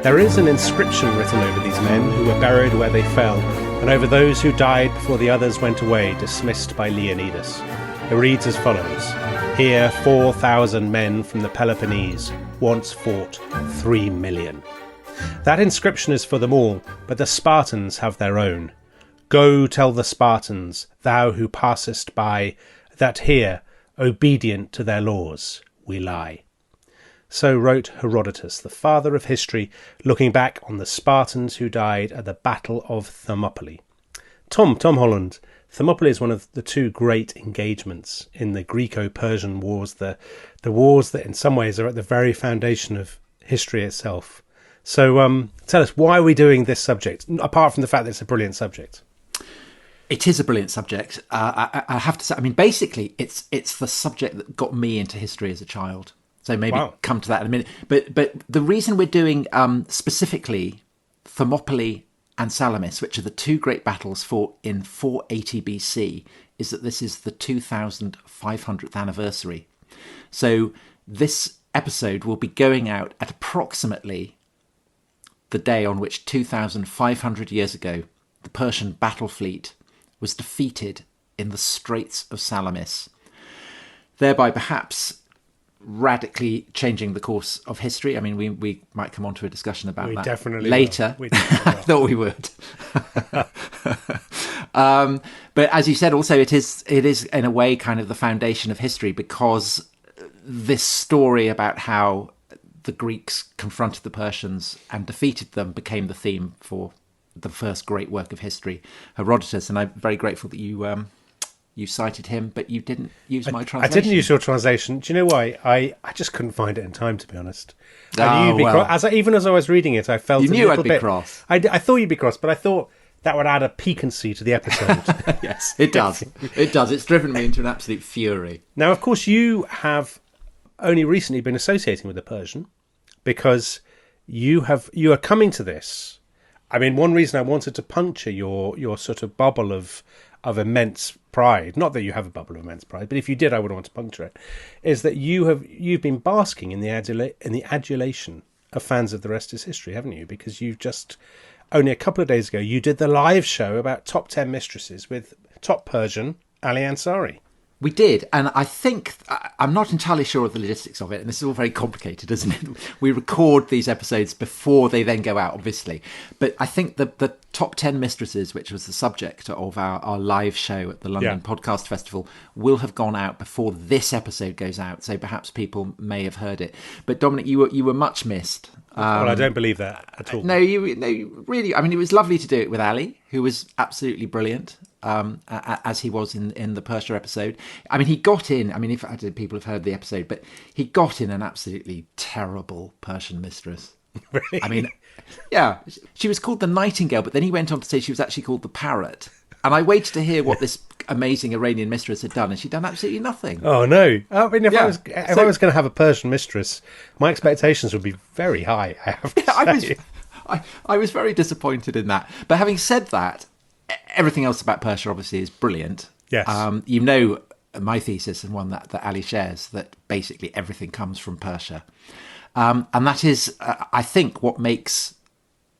There is an inscription written over these men who were buried where they fell, and over those who died before the others went away, dismissed by Leonidas. It reads as follows: Here 4,000 men from the Peloponnese once fought 3 million. That inscription is for them all, but the Spartans have their own. Go tell the Spartans, thou who passest by, that here, obedient to their laws, we lie. So wrote Herodotus, the father of history, looking back on the Spartans who died at the Battle of Thermopylae. Tom Holland, Thermopylae is one of the two great engagements in the Greco-Persian wars, the wars that in some ways are at the very foundation of history itself. So tell us, why are we doing this subject, apart from the fact that it's a brilliant subject? It is a brilliant subject. I have to say, I mean, basically, it's the subject that got me into history as a child. So maybe come to that in a minute. But the reason we're doing specifically Thermopylae and Salamis, which are the two great battles fought in 480 BC, is that this is the 2500th anniversary. So this episode will be going out at approximately the day on which 2,500 years ago, the Persian battle fleet was defeated in the Straits of Salamis, thereby perhaps radically changing the course of history. I mean, we might come on to a discussion about that definitely later. We definitely I thought we would. But as you said, also it is in a way kind of the foundation of history, because this story about how the Greeks confronted the Persians and defeated them became the theme for the first great work of history, Herodotus. And I'm very grateful that you cited him, but you didn't use my translation. I didn't use your translation. Do you know why? I just couldn't find it in time, to be honest. Even as I was reading it, I felt you knew I'd be cross. I thought you'd be cross, but I thought that would add a piquancy to the episode. Yes, it does. It does. It's driven me into an absolute fury. Now, of course, you have only recently been associating with the Persian, because you are coming to this. I mean, one reason I wanted to puncture your sort of bubble of immense pride, not that you have a bubble of immense pride, but if you did, I would want to puncture it, is that you've been basking in the adulation of fans of The Rest is History, haven't you? Because you've just, only a couple of days ago, you did the live show about top 10 mistresses with top Persian Ali Ansari. We did, and I think, I'm not entirely sure of the logistics of it, and this is all very complicated, isn't it? We record these episodes before they then go out, obviously. But I think the top 10 mistresses, which was the subject of our live show at the London Podcast Festival, will have gone out before this episode goes out, so perhaps people may have heard it. But Dominic, you were much missed. Well, I don't believe that at all. No, you really. I mean, it was lovely to do it with Ali, who was absolutely brilliant, as he was in the Persia episode. I mean, he got in. I mean, if people have heard the episode, but he got in an absolutely terrible Persian mistress. Really? I mean, yeah, she was called the Nightingale, but then he went on to say she was actually called the Parrot. And I waited to hear what this amazing Iranian mistress had done, and she'd done absolutely nothing. Oh no! I mean, if I was going to have a Persian mistress, my expectations would be very high. I have to say. I was very disappointed in that. But having said that, everything else about Persia obviously is brilliant. Yes. You know my thesis, and one that Ali shares, that basically everything comes from Persia, and that is, I think, what makes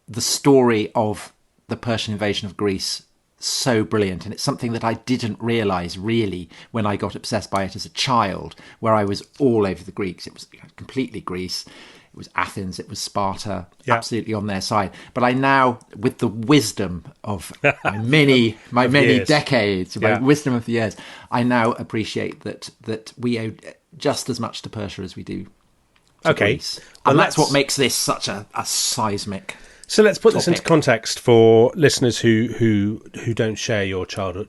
the story of the Persian invasion of Greece so brilliant. And it's something that I didn't realise really when I got obsessed by it as a child, where I was all over the Greeks. It was completely Greece, it was Athens, it was Sparta, absolutely on their side. But I now, with the wisdom of my many decades, my wisdom of the years, I now appreciate that we owe just as much to Persia as we do to Greece. And that's what makes this such a seismic. So let's put this into context for listeners who don't share your childhood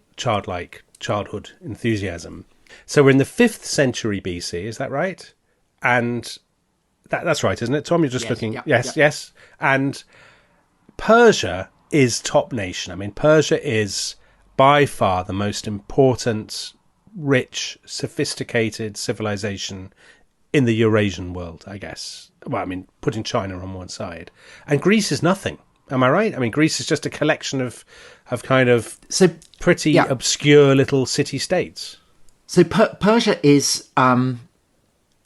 enthusiasm. So we're in the 5th century BC, is that right? And that's right, isn't it, Tom? You're just looking. Yes. And Persia is top nation. I mean, Persia is by far the most important, rich, sophisticated civilization in the Eurasian world, I guess. Well, I mean, putting China on one side. And Greece is nothing. Am I right? I mean, Greece is just a collection of kind of pretty obscure little city-states. So Persia is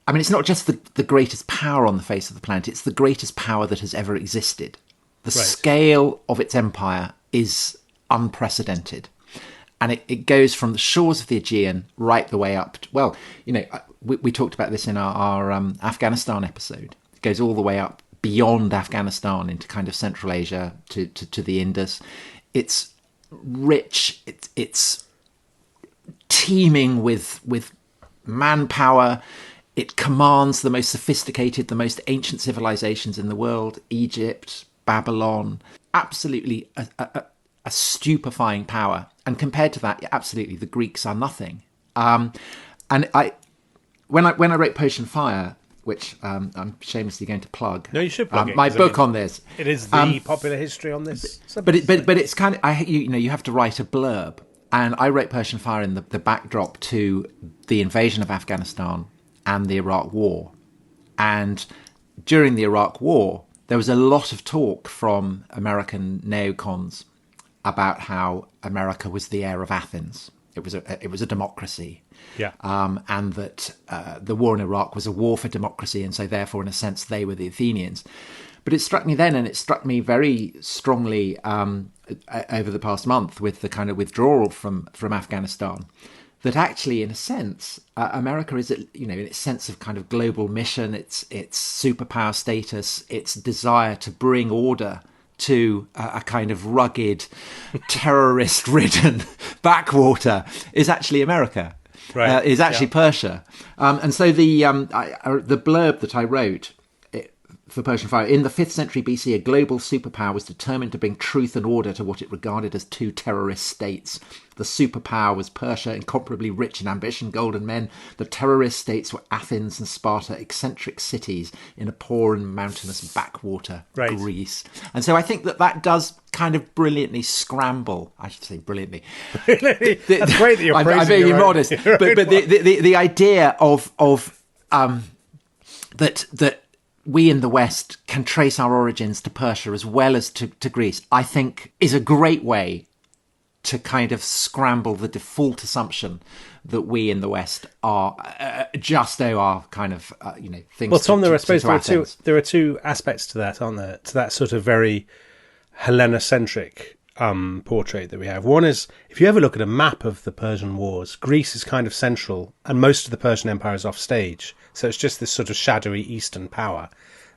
I mean, it's not just the greatest power on the face of the planet, it's the greatest power that has ever existed. The scale of its empire is unprecedented. And it goes from the shores of the Aegean right the way up. We talked about this in our Afghanistan episode. It goes all the way up beyond Afghanistan into kind of Central Asia to the Indus. It's rich. It's teeming with manpower. It commands the most sophisticated, the most ancient civilizations in the world. Egypt, Babylon, absolutely a stupefying power. And compared to that, absolutely, the Greeks are nothing. And when I wrote Persian Fire, which I'm shamelessly going to plug. No, you should plug it. My book on this. It is the popular history on this. But it's kind of you have to write a blurb, and I wrote Persian Fire in the backdrop to the invasion of Afghanistan and the Iraq War. And during the Iraq War, there was a lot of talk from American neocons about how America was the heir of Athens. It was a democracy. Yeah. And that the war in Iraq was a war for democracy, and so therefore, in a sense, they were the Athenians. But it struck me then, and it struck me very strongly over the past month with the kind of withdrawal from Afghanistan, that actually, in a sense, America is, in its sense of kind of global mission, its superpower status, its desire to bring order to a kind of rugged, terrorist-ridden backwater, is actually America. Right. Is actually Persia. And so the blurb that I wrote for Persian Fire, in the 5th century BC, a global superpower was determined to bring truth and order to what it regarded as two terrorist states. The superpower was Persia, incomparably rich in ambition, gold and men. The terrorist states were Athens and Sparta, eccentric cities in a poor and mountainous backwater Greece. And so I think that does kind of brilliantly scramble. I should say brilliantly. That's great that you're praising I'm being modest. But the idea of that we in the West can trace our origins to Persia as well as to Greece, I think is a great way to kind of scramble the default assumption that we in the West are just owe our kind of things. Well, Tom, I suppose there are two aspects to that, aren't there? To that sort of very Hellenocentric portrait that we have. One is, if you ever look at a map of the Persian Wars, Greece is kind of central, and most of the Persian Empire is off stage. So it's just this sort of shadowy Eastern power,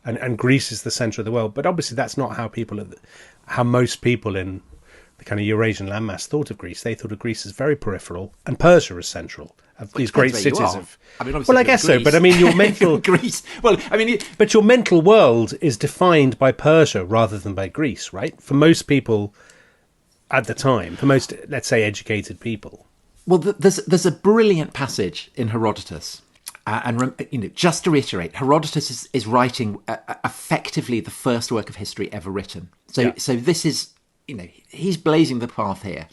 and Greece is the centre of the world. But obviously, that's not how most people in the kind of Eurasian landmass thought of Greece. They thought of Greece as very peripheral, and Persia as central. Of these great cities of. I guess so. But I mean, your mental Greece. But your mental world is defined by Persia rather than by Greece, right? For most people at the time, for most, let's say, educated people. Well, there's a brilliant passage in Herodotus. And just to reiterate, Herodotus is writing effectively the first work of history ever written. So this is, he's blazing the path here.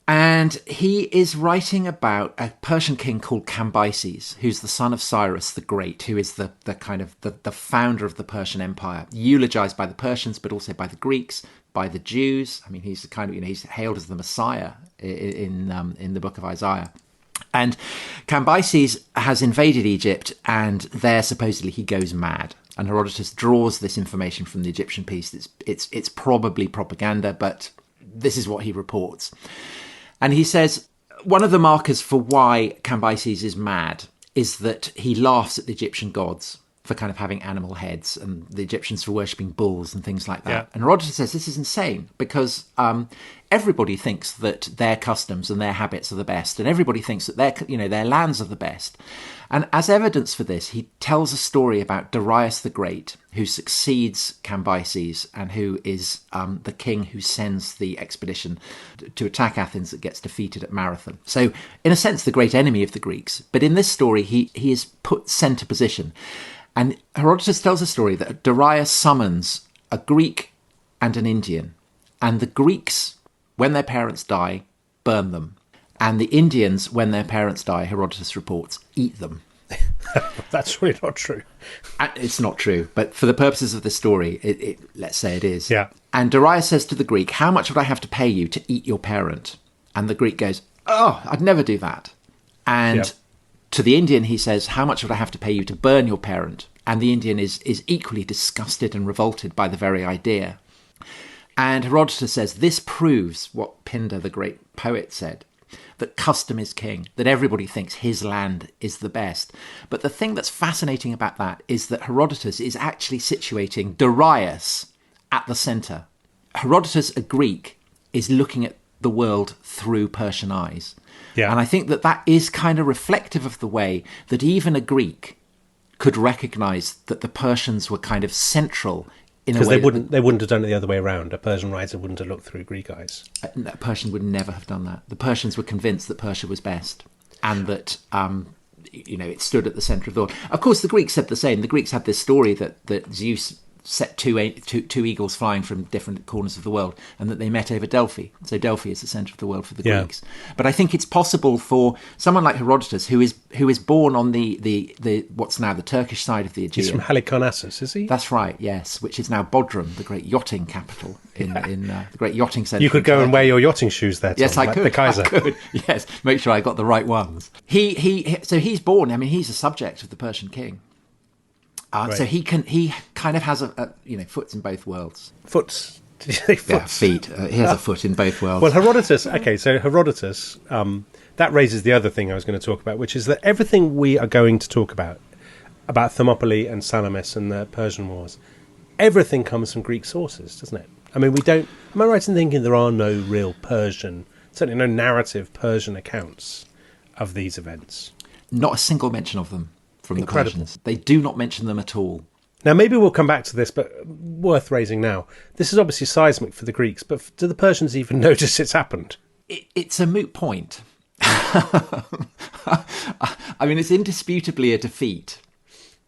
And he is writing about a Persian king called Cambyses, who's the son of Cyrus the Great, who is the kind of the founder of the Persian Empire, eulogized by the Persians, but also by the Greeks, by the Jews. I mean, he's the kind of, he's hailed as the Messiah in the book of Isaiah. And Cambyses has invaded Egypt, and there supposedly he goes mad. And Herodotus draws this information from the Egyptian piece. It's probably propaganda, but this is what he reports. And he says, one of the markers for why Cambyses is mad is that he laughs at the Egyptian gods for kind of having animal heads, and the Egyptians for worshipping bulls and things like that. Yeah. And Herodotus says this is insane because everybody thinks that their customs and their habits are the best, and everybody thinks that their lands are the best. And as evidence for this, he tells a story about Darius the Great, who succeeds Cambyses and who is the king who sends the expedition to attack Athens that gets defeated at Marathon. So, in a sense, the great enemy of the Greeks. But in this story, he is put centre position. And Herodotus tells a story that Darius summons a Greek and an Indian. And the Greeks, when their parents die, burn them. And the Indians, when their parents die, Herodotus reports, eat them. That's really not true. It's not true. But for the purposes of this story, let's say it is. Yeah. And Darius says to the Greek, how much would I have to pay you to eat your parent? And the Greek goes, oh, I'd never do that. And To the Indian, he says, how much would I have to pay you to burn your parent? And the Indian is equally disgusted and revolted by the very idea. And Herodotus says, this proves what Pindar, the great poet, said, that custom is king, that everybody thinks his land is the best. But the thing that's fascinating about that is that Herodotus is actually situating Darius at the centre. Herodotus, a Greek, is looking at the world through Persian eyes. Yeah. And I think that is kind of reflective of the way that even a Greek could recognise that the Persians were kind of central in a way. Because they wouldn't have done it the other way around. A Persian writer wouldn't have looked through Greek eyes. A Persian would never have done that. The Persians were convinced that Persia was best, and that it stood at the centre of the world. Of course, the Greeks said the same. The Greeks had this story that Zeus set two eagles flying from different corners of the world, and that they met over Delphi. So Delphi is the centre of the world for the Greeks. But I think it's possible for someone like Herodotus, who is born on the what's now the Turkish side of the Aegean. He's from Halicarnassus, is he? That's right, yes, which is now Bodrum, the great yachting capital in the great yachting centre. You could go and wear your yachting shoes there, Tom, yes, I could. the Kaiser. I could. Yes, make sure I got the right ones. So he's born. I mean, he's a subject of the Persian king. Right. So he kind of has a foots in both worlds. Foots? Did you say foots? Yeah, feet. He has a foot in both worlds. Well, Herodotus, that raises the other thing I was going to talk about, which is that everything we are going to talk about Thermopylae and Salamis and the Persian Wars, everything comes from Greek sources, doesn't it? I mean, am I right in thinking there are no real Persian, certainly no narrative Persian accounts of these events? Not a single mention of them. From Incredible. The Persians. They do not mention them at all. Now, maybe we'll come back to this, but worth raising now. This is obviously seismic for the Greeks, but do the Persians even notice it's happened? It's a moot point. I mean, it's indisputably a defeat.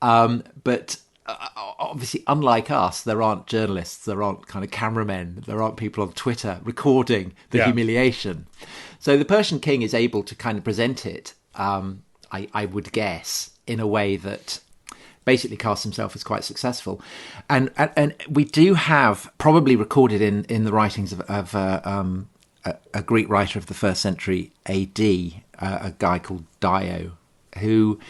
But obviously, unlike us, there aren't journalists, there aren't kind of cameramen, there aren't people on Twitter recording the humiliation. So the Persian king is able to kind of present it, I would guess, in a way that basically casts himself as quite successful. And we do have, probably recorded in the writings of a Greek writer of the 1st century AD, a guy called Dio, who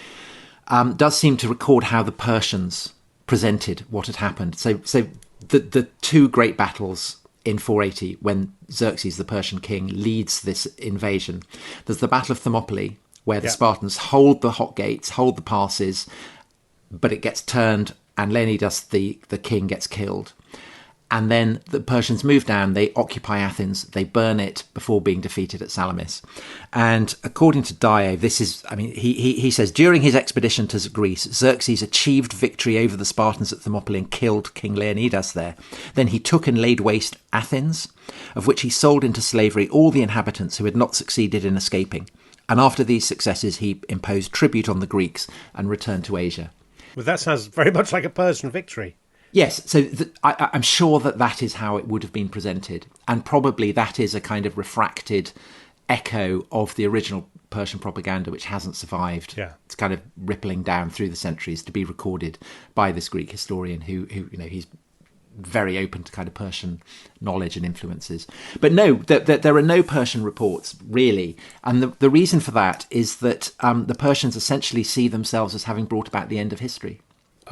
does seem to record how the Persians presented what had happened. So the two great battles in 480, when Xerxes, the Persian king, leads this invasion. There's the Battle of Thermopylae, where the Spartans hold the hot gates, hold the passes, but it gets turned and Leonidas, the king, gets killed. And then the Persians move down, they occupy Athens, they burn it before being defeated at Salamis. And according to Dio, he says, during his expedition to Greece, Xerxes achieved victory over the Spartans at Thermopylae and killed King Leonidas there. Then he took and laid waste Athens, of which he sold into slavery all the inhabitants who had not succeeded in escaping. And after these successes, he imposed tribute on the Greeks and returned to Asia. Well, that sounds very much like a Persian victory. Yes, so I'm sure that is how it would have been presented. And probably that is a kind of refracted echo of the original Persian propaganda, which hasn't survived. Yeah. It's kind of rippling down through the centuries to be recorded by this Greek historian who he's very open to kind of Persian knowledge and influences. But no, there are no Persian reports, really. And the reason for that is that the Persians essentially see themselves as having brought about the end of history.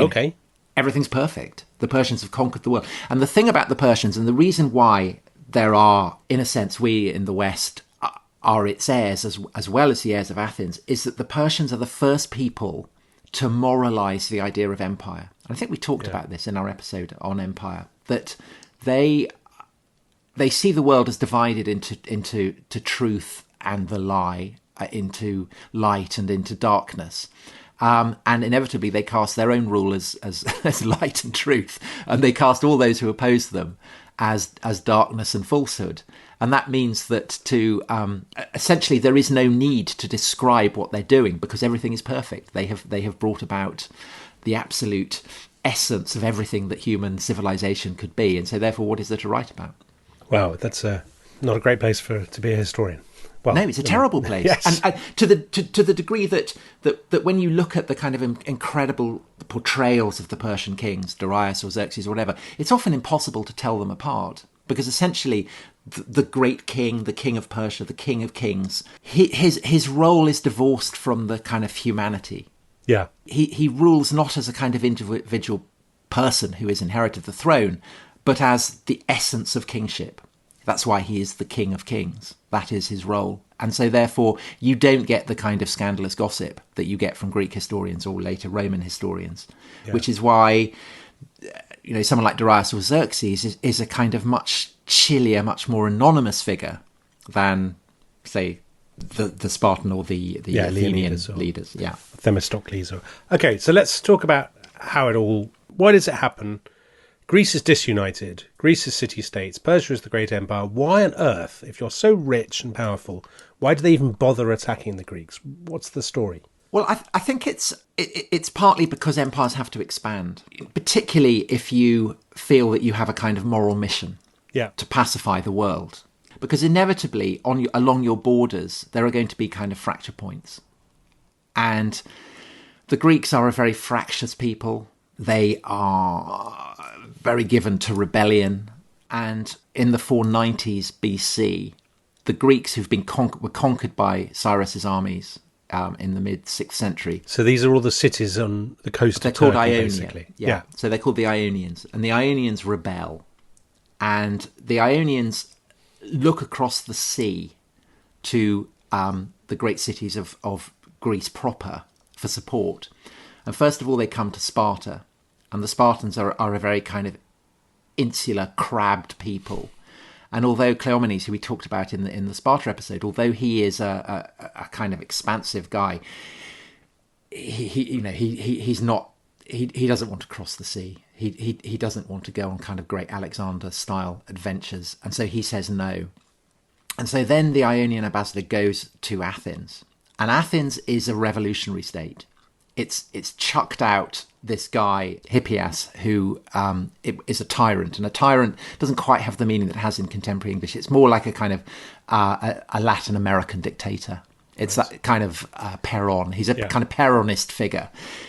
Okay. Everything's perfect. The Persians have conquered the world. And the thing about the Persians, and the reason why there are, in a sense, we in the West are its heirs as well as the heirs of Athens, is that the Persians are the first people to moralise the idea of empire. And I think we talked about this in our episode on empire, that they see the world as divided into truth and the lie, into light and into darkness. And inevitably they cast their own rule as light and truth, and they cast all those who oppose them as darkness and falsehood. And that means that essentially there is no need to describe what they're doing, because everything is perfect. They have brought about the absolute essence of everything that human civilization could be, and so therefore what is there to write about? Wow, that's not a great place to be a historian. Well, no, it's a terrible place. Yes. And to the degree that when you look at the kind of incredible portrayals of the Persian kings, Darius or Xerxes or whatever, it's often impossible to tell them apart, because essentially the great king, the king of Persia, the king of kings. His role is divorced from the kind of humanity. Yeah. He rules not as a kind of individual person who has inherited the throne, but as the essence of kingship. That's why he is the king of kings. That is his role. And so therefore you don't get the kind of scandalous gossip that you get from Greek historians or later Roman historians, which is why, someone like Darius or Xerxes is a kind of much chillier, much more anonymous figure than, say, the Spartan or the Athenian leaders. Yeah. Themistocles. Okay, so let's talk about why does it happen? Greece is disunited. Greece is city-states. Persia is the great empire. Why on earth, if you're so rich and powerful, why do they even bother attacking the Greeks? What's the story? Well, I think it's partly because empires have to expand, particularly if you feel that you have a kind of moral mission to pacify the world. Because inevitably, along your borders, there are going to be kind of fracture points. And the Greeks are a very fractious people. They are very given to rebellion. And in the 490s BC, the Greeks who've been were conquered by Cyrus's armies in the mid-6th century. So these are all the cities on the coast of Turkey, called Ionia, basically. Yeah. So they're called the Ionians. And the Ionians rebel. And the Ionians look across the sea to the great cities of Greece proper for support. And first of all, they come to Sparta. And the Spartans are a very kind of insular, crabbed people. And although Cleomenes, who we talked about in the Sparta episode, although he is a kind of expansive guy, he's not. He doesn't want to cross the sea. He doesn't want to go on kind of great Alexander style adventures, and so he says no. And so then the Ionian ambassador goes to Athens, and Athens is a revolutionary state. It's chucked out this guy Hippias, who is a tyrant, and a tyrant doesn't quite have the meaning that it has in contemporary English. It's more like a kind of a Latin American dictator. It's that kind of Peron. He's a kind of Peronist figure.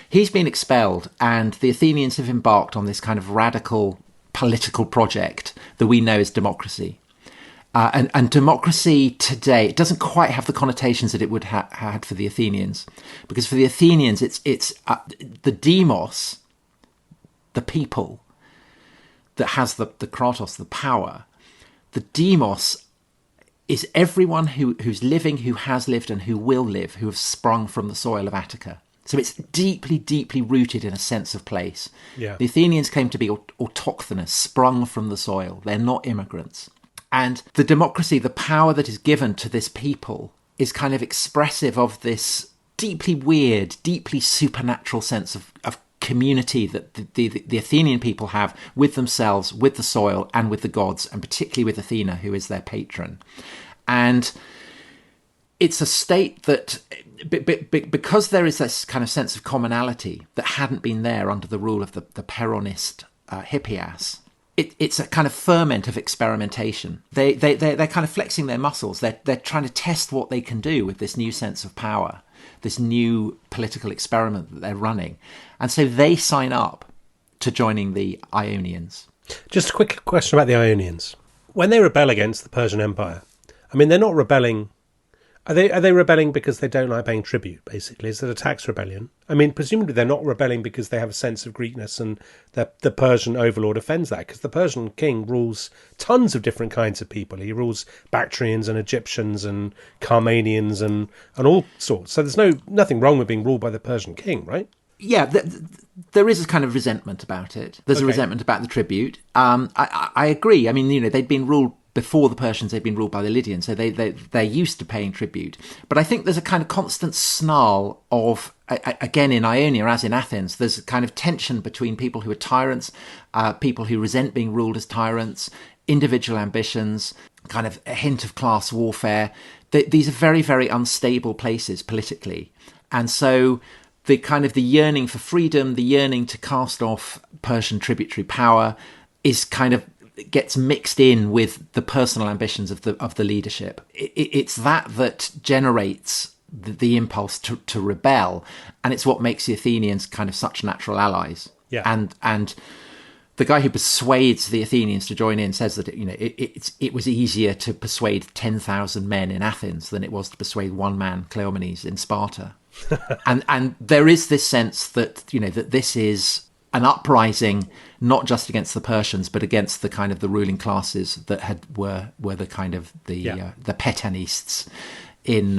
He's been expelled, and the Athenians have embarked on this kind of radical political project that we know as democracy. And democracy today, it doesn't quite have the connotations that it would had for the Athenians, because for the Athenians, it's the demos, the people, that has the kratos, the power. The demos is everyone who's living, who has lived, and who will live, who have sprung from the soil of Attica. So it's deeply, deeply rooted in a sense of place. Yeah. The Athenians claim to be autochthonous, sprung from the soil. They're not immigrants. And the democracy, the power that is given to this people, is kind of expressive of this deeply weird, deeply supernatural sense of community that the Athenian people have with themselves, with the soil, and with the gods, and particularly with Athena, who is their patron. And it's a state that, because there is this kind of sense of commonality that hadn't been there under the rule of the Peronist Hippias, it's a kind of ferment of experimentation. They're kind of flexing their muscles. They're trying to test what they can do with this new sense of power, this new political experiment that they're running. And so they sign up to joining the Ionians. Just a quick question about the Ionians. When they rebel against the Persian Empire, I mean, they're not rebelling. Are they rebelling because they don't like paying tribute, basically? Is it a tax rebellion? I mean, presumably they're not rebelling because they have a sense of Greekness and the Persian overlord offends that, because the Persian king rules tons of different kinds of people. He rules Bactrians and Egyptians and Carmanians and all sorts. So there's nothing wrong with being ruled by the Persian king, right? Yeah, there is a kind of resentment about it. There's a resentment about the tribute. I agree. I mean, they'd been ruled before the Persians, they'd been ruled by the Lydians, so they're used to paying tribute. But I think there's a kind of constant snarl of, again in Ionia as in Athens, there's a kind of tension between people who are tyrants, people who resent being ruled as tyrants, individual ambitions, kind of a hint of class warfare. These are very, very unstable places politically. And so the kind of the yearning for freedom, the yearning to cast off Persian tributary power is kind of gets mixed in with the personal ambitions of the leadership. It's that generates the impulse to rebel, and it's what makes the Athenians kind of such natural allies. Yeah. And the guy who persuades the Athenians to join in says that it was easier to persuade 10,000 men in Athens than it was to persuade one man, Cleomenes, in Sparta. and there is this sense that that this is an uprising not just against the Persians but against the kind of the ruling classes that were the kind of the Petanists in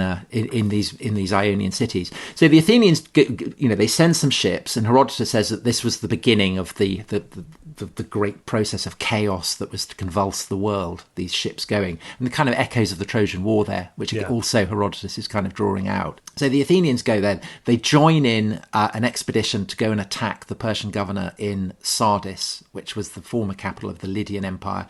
these Ionian cities. So the Athenians, they send some ships, and Herodotus says that this was the beginning of the great process of chaos that was to convulse the world, these ships going. And the kind of echoes of the Trojan War there, which also Herodotus is kind of drawing out. So the Athenians go then, they join in an expedition to go and attack the Persian governor in Sardis, which was the former capital of the Lydian Empire.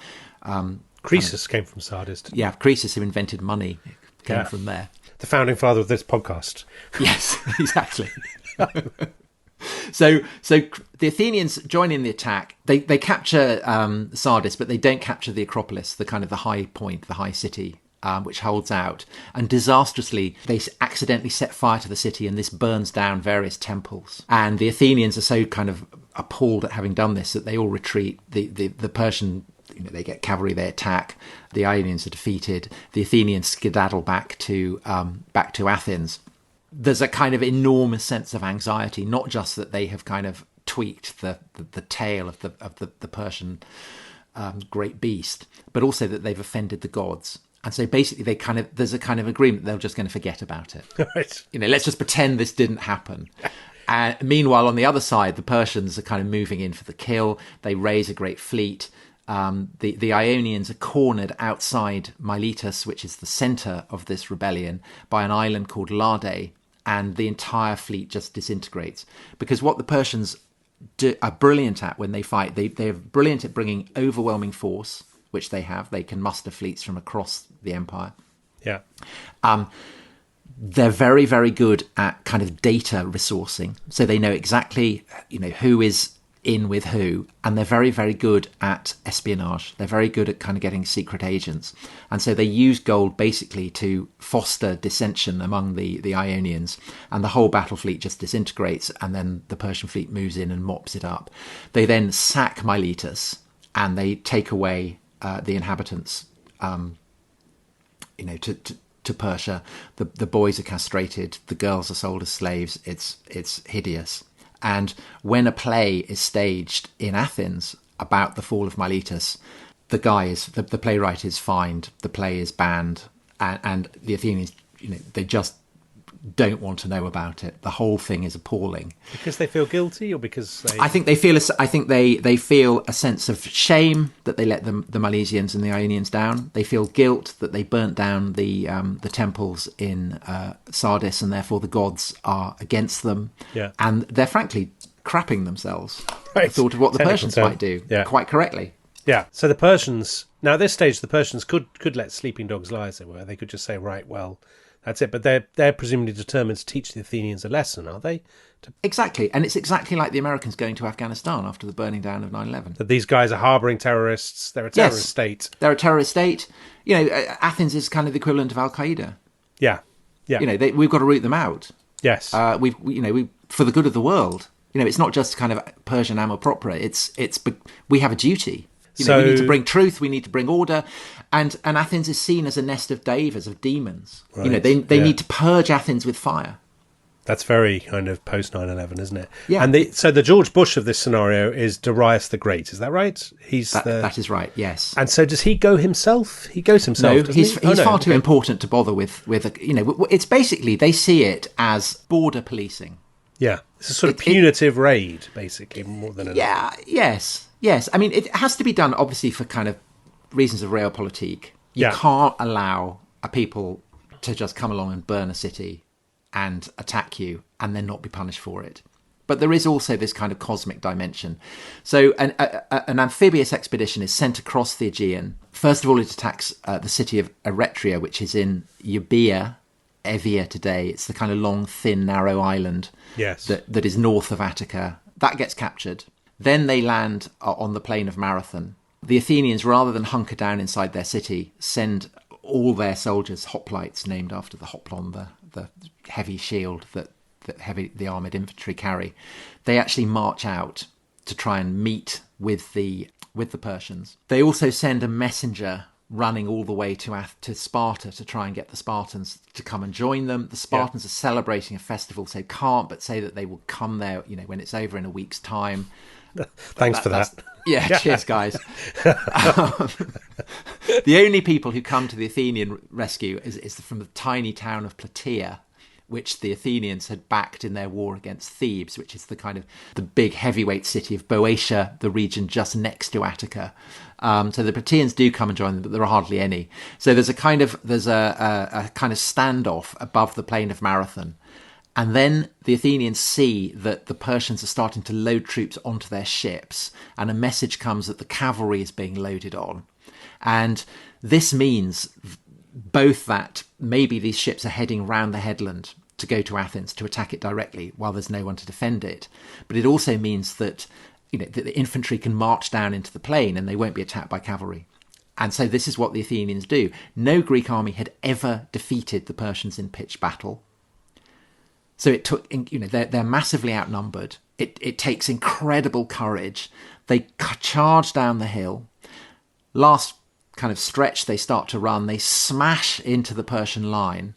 Croesus came from Sardis. Croesus, who invented money, came from there. The founding father of this podcast. Yes, exactly. So the Athenians join in the attack. They capture Sardis, but they don't capture the Acropolis, the kind of the high point, the high city, which holds out. And disastrously, they accidentally set fire to the city, and this burns down various temples. And the Athenians are so kind of appalled at having done this that they all retreat. The Persian, they get cavalry, they attack. The Ionians are defeated. The Athenians skedaddle back to Athens. There's a kind of enormous sense of anxiety, not just that they have kind of tweaked the tail of the Persian great beast, but also that they've offended the gods. And so basically there's a kind of agreement they're just going to forget about it. Right. Let's just pretend this didn't happen. And meanwhile, on the other side, the Persians are kind of moving in for the kill. They raise a great fleet. The Ionians are cornered outside Miletus, which is the centre of this rebellion, by an island called Lade, and the entire fleet just disintegrates. Because what the Persians are brilliant at when they fight, they're brilliant at bringing overwhelming force, which they have. They can muster fleets from across the empire. Yeah. They're very, very good at kind of data resourcing. So they know exactly, who is in with who, and they're very, very good at espionage. They're very good at kind of getting secret agents. And so they use gold basically to foster dissension among the Ionians, and the whole battle fleet just disintegrates, and then the Persian fleet moves in and mops it up. They then sack Miletus, and they take away the inhabitants to Persia. The boys are castrated, the girls are sold as slaves. It's hideous. And when a play is staged in Athens about the fall of Miletus, the playwright is fined, the play is banned, and the Athenians, they just don't want to know about it. The whole thing is appalling. Because they feel guilty, or because they... I think they feel a sense of shame that they let the Milesians and the Ionians down. They feel guilt that they burnt down the temples in Sardis, and therefore the gods are against them. Yeah. And they're frankly crapping themselves. Right. The thought of what the Persians might do. Yeah. Quite correctly. Yeah. So the Persians... Now, at this stage, the Persians could let sleeping dogs lie, as they were. They could just say, right, well... That's it, but they're presumably determined to teach the Athenians a lesson, are they? Exactly, and it's exactly like the Americans going to Afghanistan after the burning down of 9/11. That these guys are harbouring terrorists, they're a terrorist state. They're a terrorist state. Athens is kind of the equivalent of Al-Qaeda. Yeah, yeah. We've got to root them out. Yes. We for the good of the world. It's not just kind of Persian amour propre. We have a duty. We need to bring truth, we need to bring order. And Athens is seen as a nest of devas, of demons. Right. They need to purge Athens with fire. That's very kind of post 9/11, isn't it? Yeah. And so the George Bush of this scenario is Darius the Great, is that right? That is right, yes. And so does he go himself? He goes himself, No, he's far too important to bother with. It's basically, they see it as border policing. Yeah. It's a sort of punitive raid, basically, more than anything. Yeah, yes. I mean, it has to be done, obviously, for kind of reasons of realpolitik. You can't allow a people to just come along and burn a city and attack you and then not be punished for it. But there is also this kind of cosmic dimension. So an amphibious expedition is sent across the Aegean. First of all, it attacks the city of Eretria, which is in Euboea today. It's the kind of long, thin, narrow island that is north of Attica. That gets captured. Then they land on the plain of Marathon. The Athenians, rather than hunker down inside their city, send all their soldiers hoplites, named after the hoplon, the heavy shield that the armoured infantry carry. They actually march out to try and meet with the Persians. They also send a messenger running all the way to Sparta to try and get the Spartans to come and join them. The Spartans are celebrating a festival, so can't but say that they will come there, when it's over in a week's time. Thanks for that. Yeah, cheers, guys. The only people who come to the Athenian rescue is from the tiny town of Plataea, which the Athenians had backed in their war against Thebes, which is the kind of the big heavyweight city of Boeotia, the region just next to Attica. So the Plataeans do come and join them, but there are hardly any. So there's a kind of standoff above the plain of Marathon. And then the Athenians see that the Persians are starting to load troops onto their ships, and a message comes that the cavalry is being loaded on. And this means both that maybe these ships are heading round the headland to go to Athens to attack it directly while there's no one to defend it. But it also means that, that the infantry can march down into the plain and they won't be attacked by cavalry. And so this is what the Athenians do. No Greek army had ever defeated the Persians in pitched battle. So it took, they're massively outnumbered. It takes incredible courage. They charge down the hill. Last kind of stretch, they start to run. They smash into the Persian line.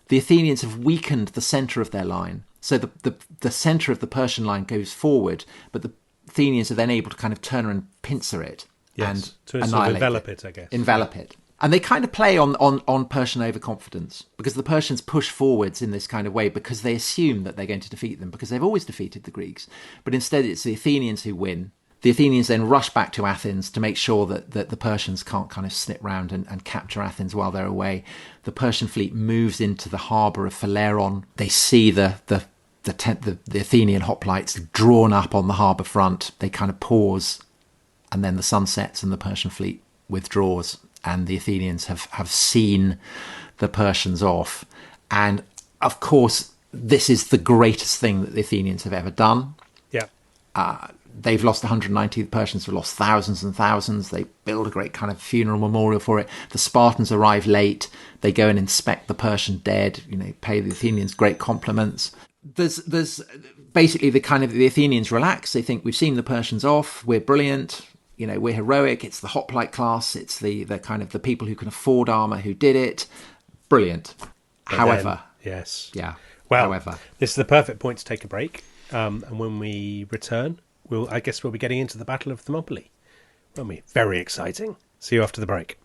The Athenians have weakened the centre of their line. So the centre of the Persian line goes forward, but the Athenians are then able to kind of turn and pincer it. Yes, and to sort of envelop it, I guess. Envelop it. And they kind of play on Persian overconfidence, because the Persians push forwards in this kind of way because they assume that they're going to defeat them, because they've always defeated the Greeks. But instead it's the Athenians who win. The Athenians then rush back to Athens to make sure that the Persians can't kind of snip round and capture Athens while they're away. The Persian fleet moves into the harbour of Phaleron. They see the Athenian hoplites drawn up on the harbour front. They kind of pause, and then the sun sets and the Persian fleet withdraws. And the Athenians have seen the Persians off. And, of course, this is the greatest thing that the Athenians have ever done. Yeah. They've lost 190. The Persians have lost thousands and thousands. They build a great kind of funeral memorial for it. The Spartans arrive late. They go and inspect the Persian dead, pay the Athenians great compliments. There's basically the Athenians relax. They think, we've seen the Persians off. We're brilliant. We're heroic. It's the hoplite class. It's the kind of the people who can afford armour who did it. Brilliant. However. Yes. Yeah. Well, however. This is the perfect point to take a break. And when we return, we'll be getting into the Battle of Thermopylae. Won't we? Very exciting. See you after the break.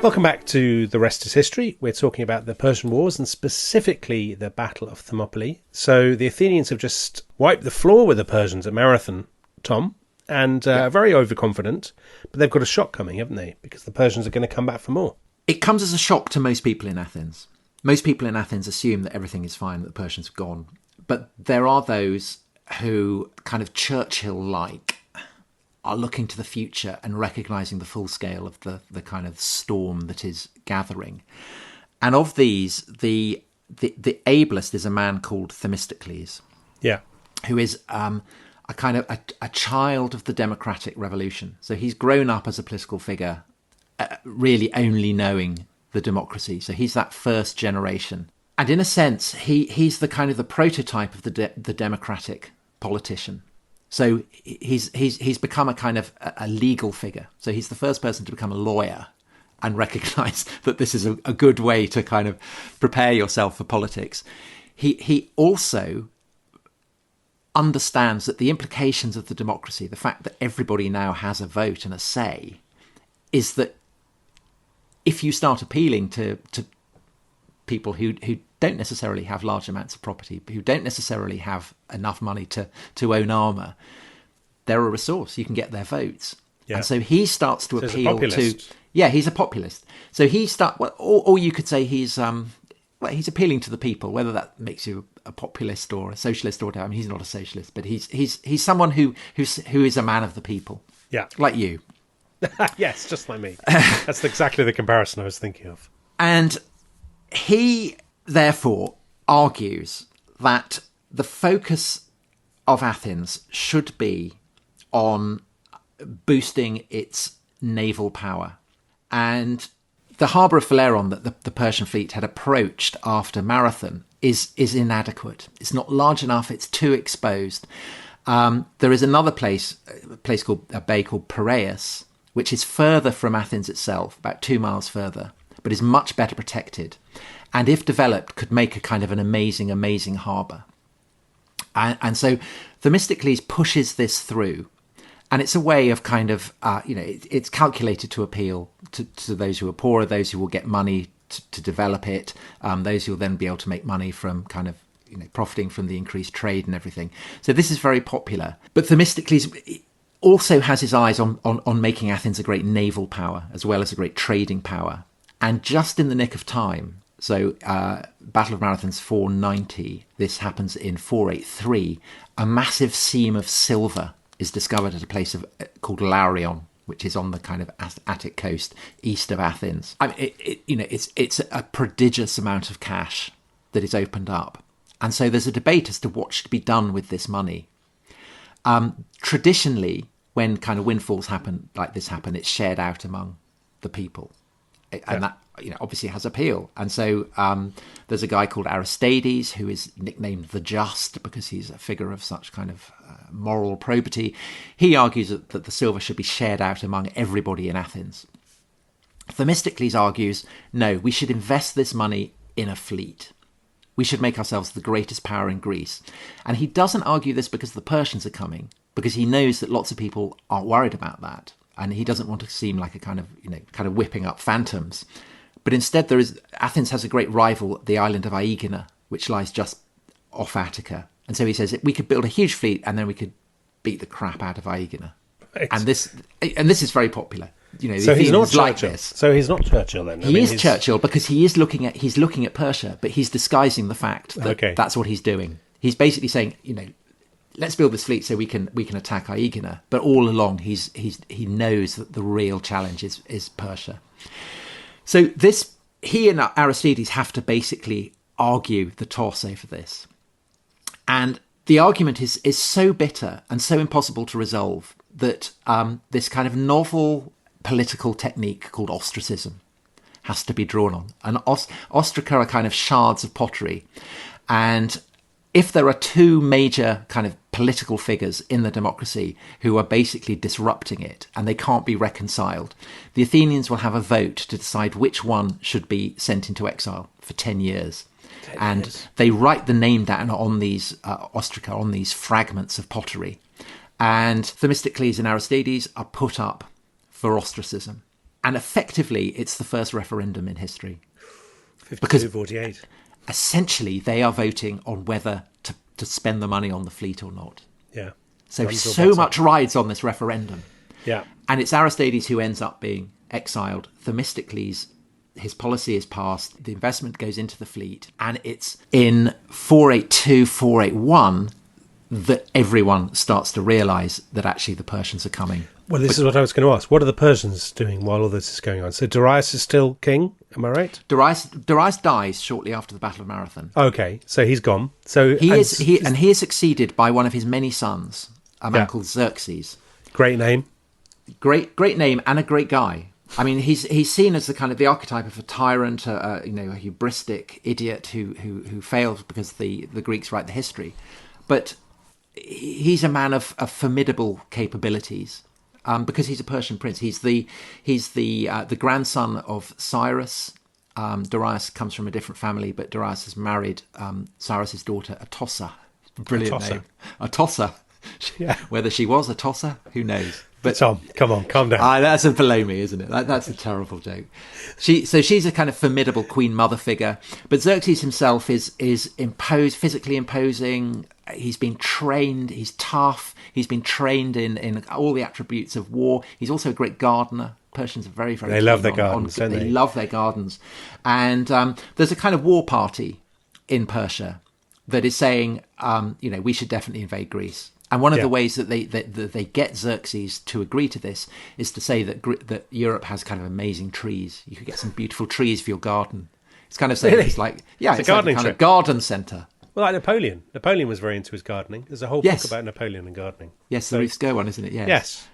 Welcome back to The Rest is History. We're talking about the Persian Wars and specifically the Battle of Thermopylae. So the Athenians have just wiped the floor with the Persians at Marathon, Tom, and very overconfident. But they've got a shock coming, haven't they? Because the Persians are going to come back for more. It comes as a shock to most people in Athens. Most people in Athens assume that everything is fine, that the Persians have gone. But there are those who, kind of Churchill-like, are looking to the future and recognising the full scale of the kind of storm that is gathering. And of these, the ablest is a man called Themistocles. Yeah. Who is a child of the democratic revolution. So he's grown up as a political figure, really only knowing the democracy. So he's that first generation. And in a sense, he's the kind of the prototype of the democratic politician. So he's become a kind of a legal figure. So he's the first person to become a lawyer and recognise that this is a good way to kind of prepare yourself for politics. He also understands that the implications of the democracy, the fact that everybody now has a vote and a say, is that if you start appealing to people who don't necessarily have large amounts of property, who don't necessarily have enough money to own armour, they're a resource. You can get their votes. Yeah. And so he starts to appeal to... Yeah, he's a populist. So he or you could say he's appealing to the people, whether that makes you a populist or a socialist or whatever. I mean, he's not a socialist, but he's someone who is a man of the people. Yeah. Like you. Yes, just like me. That's exactly the comparison I was thinking of. And he, therefore, argues that the focus of Athens should be on boosting its naval power. And the harbour of Phaleron that the Persian fleet had approached after Marathon is inadequate. It's not large enough. It's too exposed. There is another place, a bay called Piraeus, which is further from Athens itself, about 2 miles further, but is much better protected. And if developed, could make a kind of an amazing, amazing harbour. And so Themistocles pushes this through. And it's a way of kind of, it's calculated to appeal to those who are poorer, those who will get money to develop it, those who will then be able to make money from kind of, profiting from the increased trade and everything. So this is very popular. But Themistocles also has his eyes on making Athens a great naval power as well as a great trading power. And just in the nick of time, so Battle of Marathon's 490, this happens in 483, a massive seam of silver is discovered at a place called Laurion, which is on the kind of Attic coast east of Athens. I mean, it's a prodigious amount of cash that is opened up. And so there's a debate as to what should be done with this money. Traditionally, when kind of windfalls like this happen, it's shared out among the people. And that, obviously has appeal. And so there's a guy called Aristides who is nicknamed the Just because he's a figure of such kind of moral probity. He argues that the silver should be shared out among everybody in Athens. Themistocles argues, no, we should invest this money in a fleet. We should make ourselves the greatest power in Greece. And he doesn't argue this because the Persians are coming, because he knows that lots of people aren't worried about that. And he doesn't want to seem like a kind of whipping up phantoms. But instead, Athens has a great rival, the island of Aegina, which lies just off Attica. And so he says we could build a huge fleet and then we could beat the crap out of Aegina. Right. And this is very popular. So he's not Churchill. This. So he's not Churchill then. He is Churchill because he's looking at Persia, but he's disguising the fact that that's what he's doing. He's basically saying, let's build this fleet so we can attack Aegina. But all along, he knows that the real challenge is Persia. So he and Aristides have to basically argue the toss over this. And the argument is so bitter and so impossible to resolve that this kind of novel political technique called ostracism has to be drawn on. And ostraca are kind of shards of pottery. And if there are two major kind of political figures in the democracy who are basically disrupting it and they can't be reconciled, the Athenians will have a vote to decide which one should be sent into exile for 10 years. And they write the name down on these ostraca, on these fragments of pottery. And Themistocles and Aristides are put up for ostracism. And effectively, it's the first referendum in history. 52-48. Essentially, they are voting on whether to spend the money on the fleet or not. Yeah. So much rides on this referendum. Yeah. And it's Aristides who ends up being exiled. Themistocles, his policy is passed. The investment goes into the fleet. And it's in 482, 481 that everyone starts to realise that actually the Persians are coming. Well, this is what I was going to ask. What are the Persians doing while all this is going on? So Darius is still king, am I right? Darius dies shortly after the Battle of Marathon. Okay, so he's gone. So he is succeeded by one of his many sons, a man called Xerxes. Great name. Great name and a great guy. I mean, he's seen as the kind of the archetype of a tyrant, a hubristic idiot who failed because the Greeks write the history. But he's a man of formidable capabilities. Because he's a Persian prince, he's the grandson of Cyrus. Darius comes from a different family, but Darius has married Cyrus's daughter Atossa. Brilliant name, Atossa. Yeah. Whether she was Atossa, who knows? But Tom, come on, calm down. That's a below me, isn't it? That's a terrible joke. She's a kind of formidable queen mother figure, but Xerxes himself is physically imposing. He's been trained. He's tough. He's been trained in all the attributes of war. He's also a great gardener. Persians are very, very. They love their gardens, don't they? They love their gardens, and there's a kind of war party in Persia that is saying, we should definitely invade Greece. And one of the ways that they get Xerxes to agree to this is to say that Europe has kind of amazing trees. You could get some beautiful trees for your garden. It's kind of saying it's like a kind of garden centre. Well, like Napoleon. Napoleon was very into his gardening. There's a whole book about Napoleon and gardening. Yes, the Ruth's Go one, isn't it? Yes.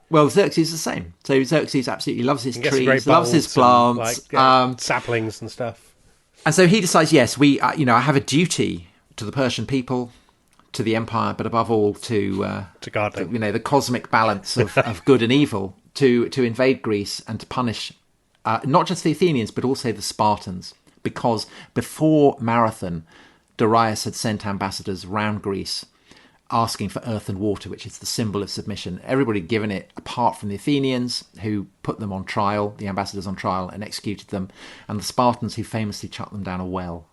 Well, Xerxes is the same. So Xerxes absolutely loves his trees, loves his plants, plants, saplings and stuff. And so he decides, yes, I have a duty to the Persian people, to the empire, but above all to gardening. The cosmic balance of good and evil, to invade Greece and to punish not just the Athenians but also the Spartans, because before Marathon, Darius had sent ambassadors round Greece asking for earth and water, which is the symbol of submission. Everybody had given it apart from the Athenians, who put them on trial, the ambassadors on trial, and executed them, and the Spartans, who famously chucked them down a well.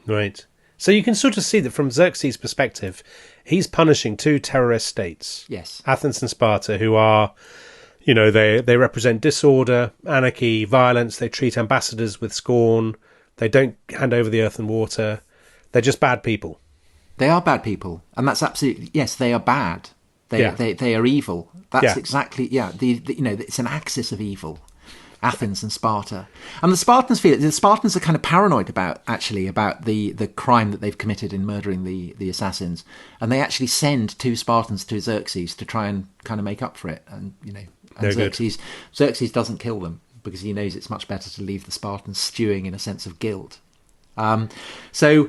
Right. So you can sort of see that from Xerxes' perspective, he's punishing two terrorist states. Yes. Athens and Sparta, who are, they represent disorder, anarchy, violence. They treat ambassadors with scorn. They don't hand over the earth and water. They're just bad people. They are bad people. And that's absolutely, yes, they are bad. They are evil. That's exactly, it's an axis of evil. Athens and Sparta. And the Spartans are kind of paranoid about the crime that they've committed in murdering the assassins. And they actually send two Spartans to Xerxes to try and kind of make up for it. And, Xerxes doesn't kill them because he knows it's much better to leave the Spartans stewing in a sense of guilt. So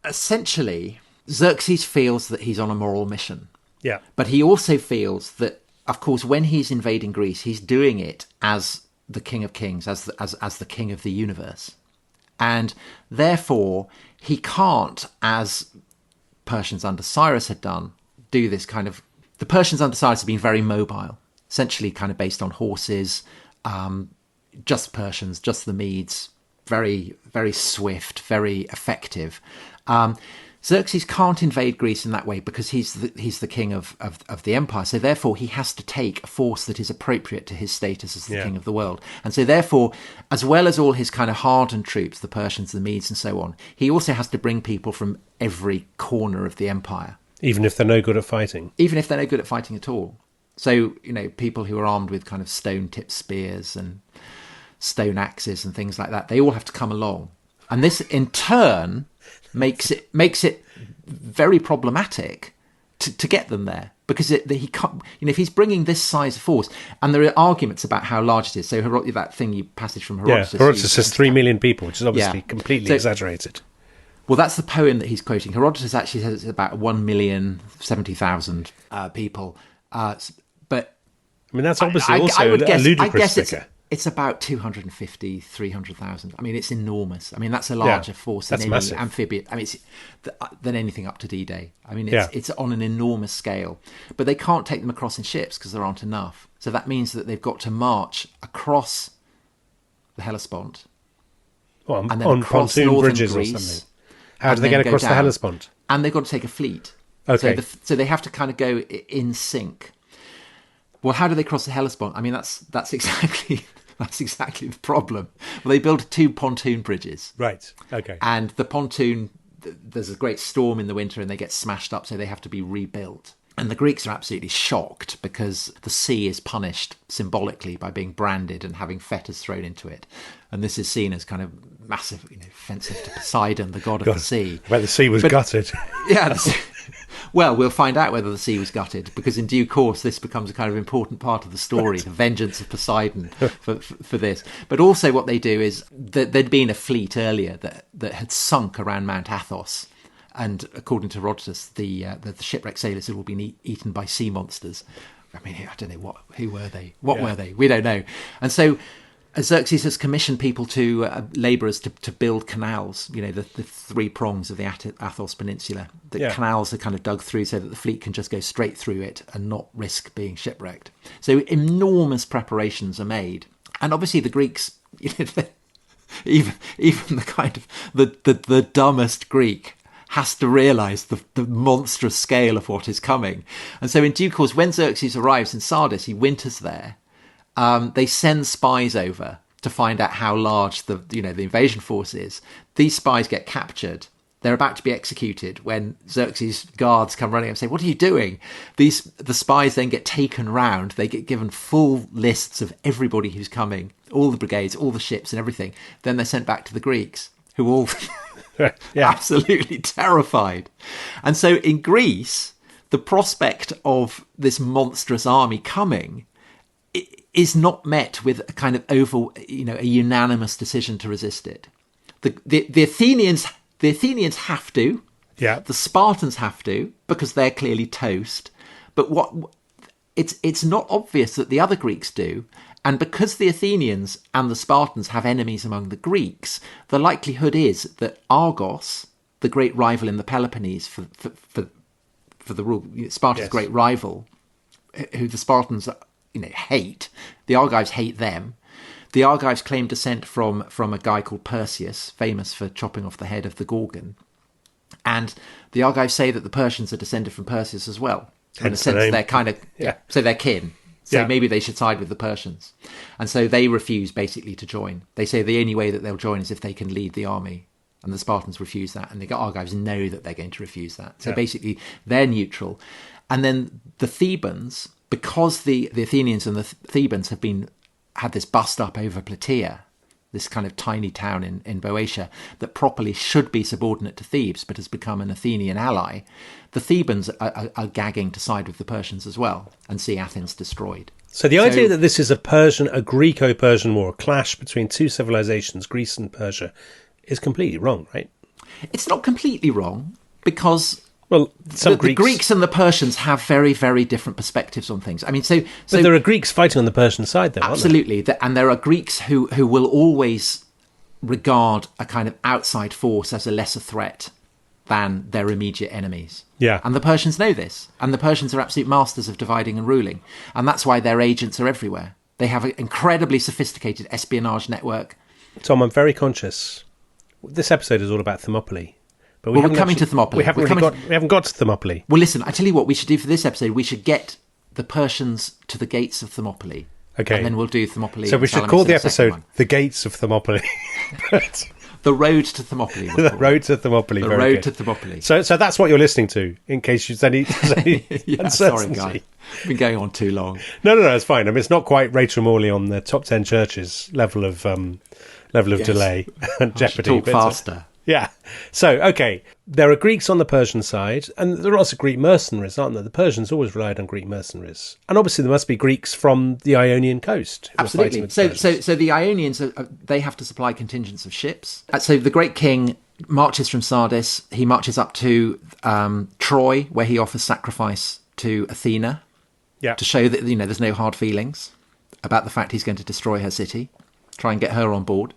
essentially, Xerxes feels that he's on a moral mission. Yeah. But he also feels that, of course, when he's invading Greece, he's doing it as the King of Kings, as the King of the universe. And therefore, he can't, as Persians under Cyrus had done, do this kind of... The Persians under Cyrus have been very mobile, essentially kind of based on horses, just Persians, just the Medes, very, very swift, very effective. Xerxes can't invade Greece in that way because he's the king of the empire. So therefore, he has to take a force that is appropriate to his status as the king of the world. And so therefore, as well as all his kind of hardened troops, the Persians, the Medes, and so on, he also has to bring people from every corner of the empire. Even if they're no good at fighting. Even if they're no good at fighting at all. So, people who are armed with kind of stone-tipped spears and stone axes and things like that, they all have to come along. And this, in turn, makes it very problematic to get them there, because he can't, if he's bringing this size of force, and there are arguments about how large it is. So passage from Herodotus. Yeah, Herodotus says 3 million people, which is obviously completely exaggerated. Well, that's the poem that he's quoting. Herodotus actually says it's about 1,070,000 people. But I mean, that's obviously also a ludicrous figure. It's about 250, 300,000. I mean, it's enormous. I mean, that's a larger force than any amphibian. I mean, than anything up to D-Day. I mean, it's on an enormous scale. But they can't take them across in ships because there aren't enough. So that means that they've got to march across the Hellespont. Well, and then on across pontoon bridges Greece, or something. How do they get across the Hellespont? And they've got to take a fleet. Okay. So they have to kind of go in sync. Well, how do they cross the Hellespont? I mean, that's exactly the problem. Well, they build 2 pontoon bridges. Right. Okay. And the pontoon, there's a great storm in the winter and they get smashed up, so they have to be rebuilt. And the Greeks are absolutely shocked because the sea is punished symbolically by being branded and having fetters thrown into it. And this is seen as kind of massive, offensive to Poseidon, the god of the sea. I bet the sea was gutted. Yeah. Well, we'll find out whether the sea was gutted, because in due course this becomes a kind of important part of the story, the vengeance of Poseidon for this. But also what they do is that there'd been a fleet earlier that had sunk around Mount Athos. And according to Herodotus, the shipwrecked sailors had all been eaten by sea monsters. I mean, I don't know who were they? What were they? We don't know. And so Xerxes has commissioned people labourers to build canals, the 3 prongs of the Athos Peninsula. The canals are kind of dug through so that the fleet can just go straight through it and not risk being shipwrecked. So enormous preparations are made. And obviously the Greeks, even the kind of the dumbest Greek has to realise the monstrous scale of what is coming. And so in due course, when Xerxes arrives in Sardis, he winters there. They send spies over to find out how large the invasion force is. These spies get captured. They're about to be executed when Xerxes' guards come running up and say, "What are you doing?" The spies then get taken round. They get given full lists of everybody who's coming, all the brigades, all the ships and everything. Then they're sent back to the Greeks, who all absolutely terrified. And so in Greece, the prospect of this monstrous army coming is not met with a kind of a unanimous decision to resist it. The Athenians have to. Yeah. The Spartans have to, because they're clearly toast. But it's not obvious that the other Greeks do. And because the Athenians and the Spartans have enemies among the Greeks, the likelihood is that Argos, the great rival in the Peloponnese for the rule, Sparta's great rival, who the Spartans hate, the Argives hate them. The Argives claim descent from a guy called Perseus, famous for chopping off the head of the Gorgon. And the Argives say that the Persians are descended from Perseus as well. In a sense, they're kind of, so they're kin. So maybe they should side with the Persians. And so they refuse basically to join. They say the only way that they'll join is if they can lead the army. And the Spartans refuse that. And the Argives know that they're going to refuse that. So basically they're neutral. And then the Thebans, because the Athenians and the Thebans have had this bust up over Plataea, this kind of tiny town in Boeotia that properly should be subordinate to Thebes but has become an Athenian ally, the Thebans are gagging to side with the Persians as well and see Athens destroyed. So the idea that this is a Greco-Persian war, a clash between two civilizations, Greece and Persia, is completely wrong, right? It's not completely wrong, because the Greeks and the Persians have very, very different perspectives on things. I mean, so there are Greeks fighting on the Persian side, though, absolutely, aren't there? And there are Greeks who will always regard a kind of outside force as a lesser threat than their immediate enemies. Yeah. And the Persians know this. And the Persians are absolute masters of dividing and ruling. And that's why their agents are everywhere. They have an incredibly sophisticated espionage network. Tom, I'm very conscious. This episode is all about Thermopylae. But we're coming to Thermopylae. We haven't got to Thermopylae. Well, listen, I tell you what we should do for this episode. We should get the Persians to the gates of Thermopylae. Okay. And then we'll do Thermopylae. So we should call the episode The Gates of Thermopylae. The Road to Thermopylae. The Road to Thermopylae. The Road to Thermopylae. So that's what you're listening to, in case there's any uncertainty. Sorry, guy. Been going on too long. No, it's fine. I mean, it's not quite Rachel Morley on the top 10 churches level of delay and jeopardy. Talk faster. Yeah. So, okay, there are Greeks on the Persian side, and there are also Greek mercenaries, aren't there? The Persians always relied on Greek mercenaries. And obviously there must be Greeks from the Ionian coast. Absolutely. So the Ionians, they have to supply contingents of ships. So the great king marches from Sardis. He marches up to Troy, where he offers sacrifice to Athena to show that, there's no hard feelings about the fact he's going to destroy her city, try and get her on board.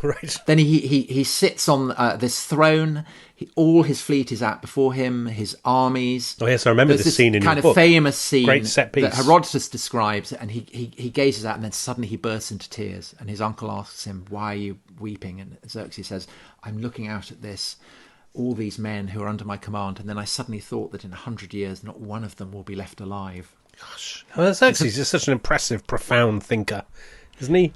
Right. Then he sits on this throne. All his fleet is out before him, his armies. Oh, yes, I remember this scene in your book. Kind of famous scene. Great set piece. That Herodotus describes, and he gazes out, and then suddenly he bursts into tears. And his uncle asks him, "Why are you weeping?" And Xerxes says, "I'm looking out at all these men who are under my command, and then I suddenly thought that in 100 years, not one of them will be left alive." Gosh, Xerxes is such an impressive, profound thinker. Isn't he?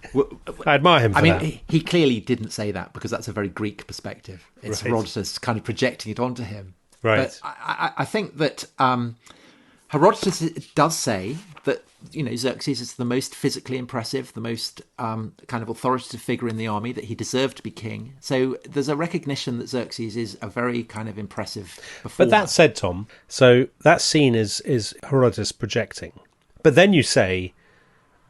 I admire him for that. He clearly didn't say that, because that's a very Greek perspective. It's right. Herodotus kind of projecting it onto him. Right. But I think that Herodotus does say that, Xerxes is the most physically impressive, the most kind of authoritative figure in the army, that he deserved to be king. So there's a recognition that Xerxes is a very kind of impressive performer. But that said, Tom, so that scene is Herodotus projecting. But then you say,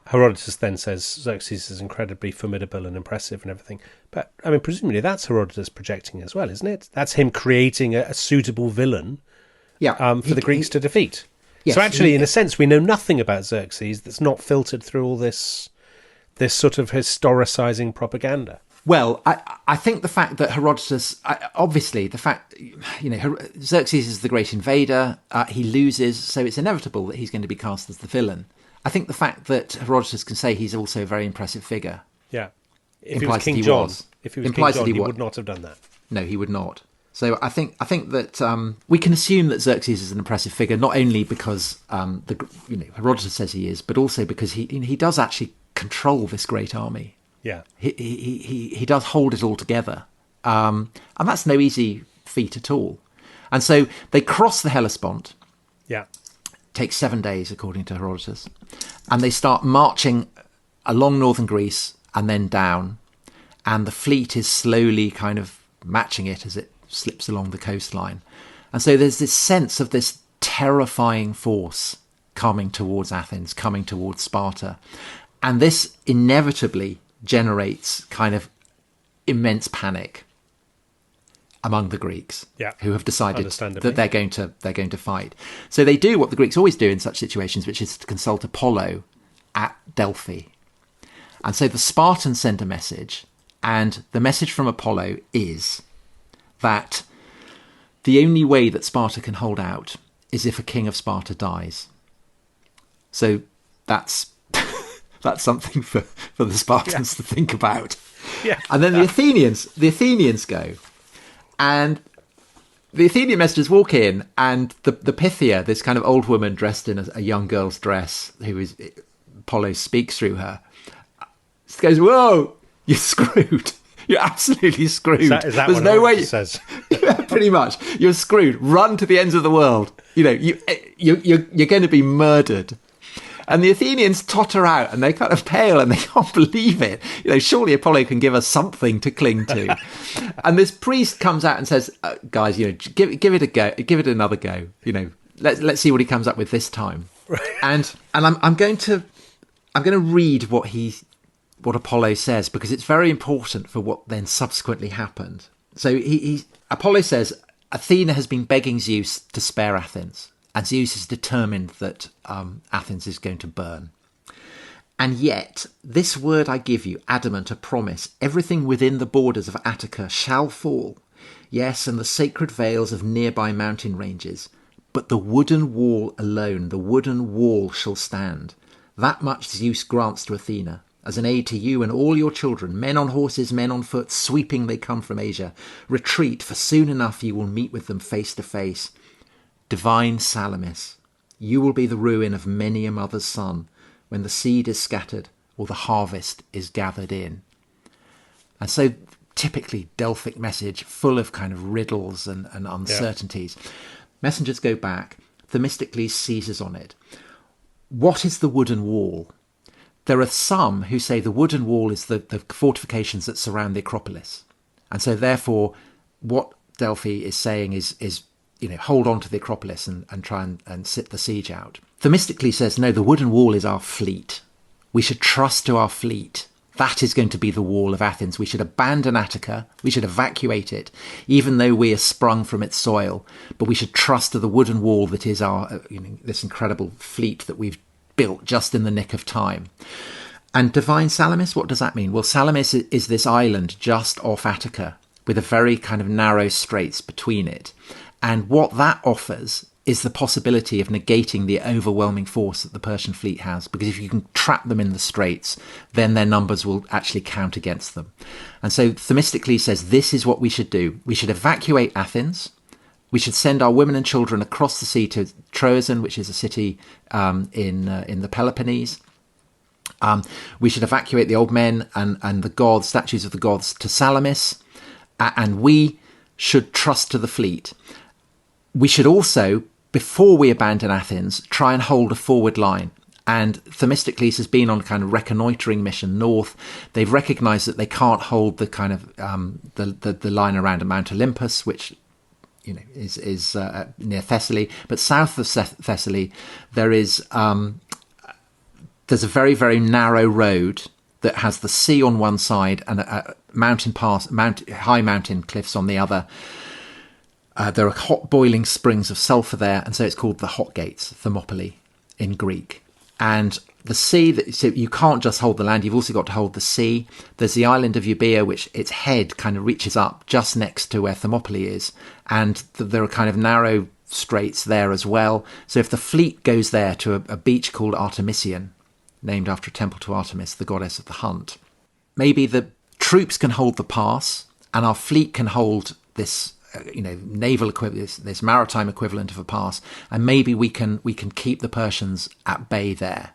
Herodotus then says Xerxes is incredibly formidable and impressive and everything. But, I mean, presumably that's Herodotus projecting as well, isn't it? That's him creating a suitable villain for the Greeks to defeat. Yes, so actually, in a sense, we know nothing about Xerxes that's not filtered through all this sort of historicising propaganda. Well, I think the fact that Herodotus, obviously, Xerxes is the great invader, he loses, so it's inevitable that he's going to be cast as the villain. I think the fact that Herodotus can say he's also a very impressive figure. Yeah. If he was King John, he would not have done that. No, he would not. So I think that we can assume that Xerxes is an impressive figure, not only because Herodotus says he is, but also because he does actually control this great army. Yeah. He does hold it all together. And that's no easy feat at all. And so they cross the Hellespont. Yeah. Takes 7 days, according to Herodotus, and they start marching along northern Greece and then down, and the fleet is slowly kind of matching it as it slips along the coastline. And so there's this sense of this terrifying force coming towards Athens, coming towards Sparta. And this inevitably generates kind of immense panic among the Greeks, who have decided that they're going to fight. So they do what the Greeks always do in such situations, which is to consult Apollo at Delphi. And so the Spartans send a message, and the message from Apollo is that the only way that Sparta can hold out is if a king of Sparta dies. So that's something for the Spartans to think about. Yeah. And then the Athenians go, and the Athenian messengers walk in, and the Pythia, this kind of old woman dressed in a young girl's dress, Apollo speaks through her, goes, "Whoa, you're screwed. You're absolutely screwed. Is that There's no way." Says? Yeah, pretty much. You're screwed. Run to the ends of the world. You're going to be murdered. And the Athenians totter out, and they kind of pale, and they can't believe it. Surely Apollo can give us something to cling to. And this priest comes out and says, "Guys, give it a go. Give it another go. Let's see what he comes up with this time." Right. And I'm going to read what Apollo says, because it's very important for what then subsequently happened. So Apollo says, "Athena has been begging Zeus to spare Athens, and Zeus is determined that Athens is going to burn. And yet, this word I give you, adamant, a promise, everything within the borders of Attica shall fall. Yes, and the sacred vales of nearby mountain ranges. But the wooden wall alone, the wooden wall shall stand. That much Zeus grants to Athena, as an aid to you and all your children, men on horses, men on foot, sweeping they come from Asia. Retreat, for soon enough you will meet with them face to face. Divine Salamis, you will be the ruin of many a mother's son when the seed is scattered or the harvest is gathered in." And so typically Delphic message, full of kind of riddles and uncertainties. Yeah. Messengers go back. Themistocles seizes on it. What is the wooden wall? There are some who say the wooden wall is the fortifications that surround the Acropolis. And so therefore what Delphi is saying is hold on to the Acropolis and try and sit the siege out. Themistocles says, no, the wooden wall is our fleet. We should trust to our fleet. That is going to be the wall of Athens. We should abandon Attica. We should evacuate it, even though we are sprung from its soil. But we should trust to the wooden wall that is our, this incredible fleet that we've built just in the nick of time. And Divine Salamis, what does that mean? Well, Salamis is this island just off Attica with a very kind of narrow straits between it. And what that offers is the possibility of negating the overwhelming force that the Persian fleet has, because if you can trap them in the straits, then their numbers will actually count against them. And so Themistocles says this is what we should do. We should evacuate Athens. We should send our women and children across the sea to Troezen, which is a city in the Peloponnese. We should evacuate the old men and the gods, statues of the gods, to Salamis. And we should trust to the fleet. We should also, before we abandon Athens, try and hold a forward line. And Themistocles has been on a kind of reconnoitering mission north. They've recognised that they can't hold the kind of the line around Mount Olympus, which is near Thessaly. But south of Thessaly, there's a very, very narrow road that has the sea on one side and a high mountain cliffs on the other. There are hot boiling springs of sulphur there, and so it's called the Hot Gates, Thermopylae in Greek. And the sea, so you can't just hold the land, you've also got to hold the sea. There's the island of Euboea, which its head kind of reaches up just next to where Thermopylae is, and there are kind of narrow straits there as well. So if the fleet goes there to a beach called Artemision, named after a temple to Artemis, the goddess of the hunt, maybe the troops can hold the pass, and our fleet can hold this naval equivalent, this maritime equivalent of a pass, and maybe we can keep the Persians at bay there.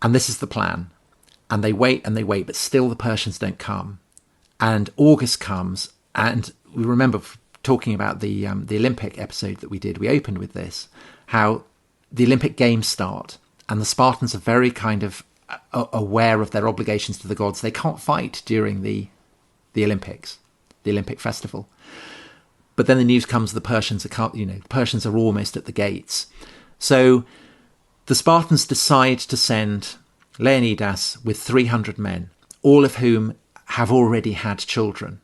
And this is the plan. And they wait, but still the Persians don't come. And August comes, and we remember talking about the Olympic episode that we did. We opened with this, how the Olympic Games start, and the Spartans are very kind of aware of their obligations to the gods. They can't fight during the Olympics. the Olympic festival. But then the news comes the Persians are almost at the gates. So the Spartans decide to send Leonidas with 300 men, all of whom have already had children.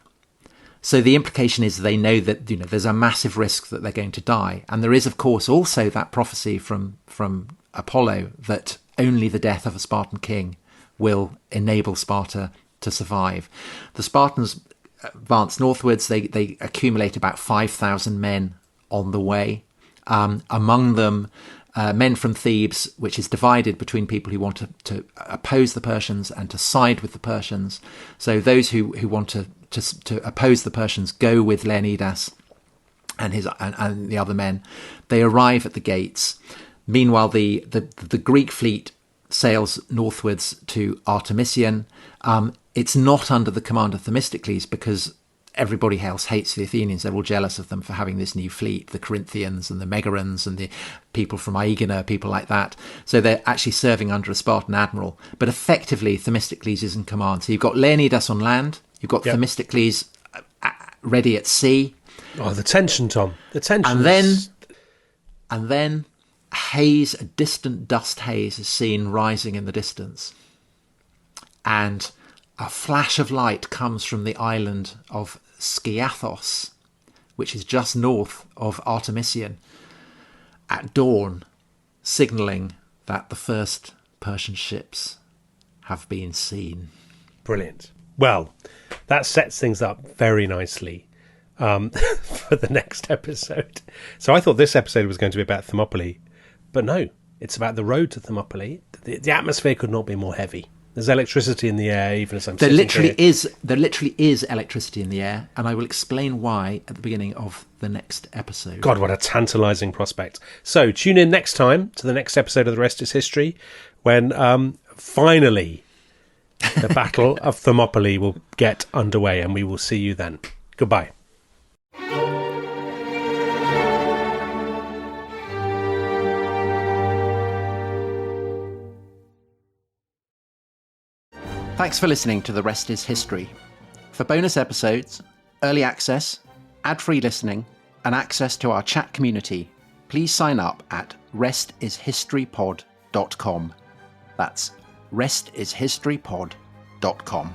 So the implication is they know that there's a massive risk that they're going to die. And there is, of course, also that prophecy from Apollo that only the death of a Spartan king will enable Sparta to survive. The Spartans advance northwards. They accumulate about 5,000 men on the way. Among them, men from Thebes, which is divided between people who want to oppose the Persians and to side with the Persians. So those who want to oppose the Persians go with Leonidas and the other men. They arrive at the gates. Meanwhile, the Greek fleet sails northwards to Artemision. It's not under the command of Themistocles because everybody else hates the Athenians. They're all jealous of them for having this new fleet, the Corinthians and the Megarans and the people from Aegina, people like that. So they're actually serving under a Spartan admiral. But effectively, Themistocles is in command. So you've got Leonidas on land. You've got Themistocles ready at sea. Oh, the tension, Tom. The tension. And then haze, a distant dust haze, is seen rising in the distance. And a flash of light comes from the island of Skiathos, which is just north of Artemision, at dawn, signalling that the first Persian ships have been seen. Brilliant. Well, that sets things up very nicely for the next episode. So I thought this episode was going to be about Thermopylae, but no, it's about the road to Thermopylae. The atmosphere could not be more heavy. There's electricity in the air, even as I'm there sitting literally here. There literally is electricity in the air, and I will explain why at the beginning of the next episode. God, what a tantalising prospect. So tune in next time to the next episode of The Rest is History, when finally the Battle of Thermopylae will get underway, and we will see you then. Goodbye. Thanks for listening to The Rest is History. For bonus episodes, early access, ad-free listening, and access to our chat community, please sign up at restishistorypod.com. That's restishistorypod.com.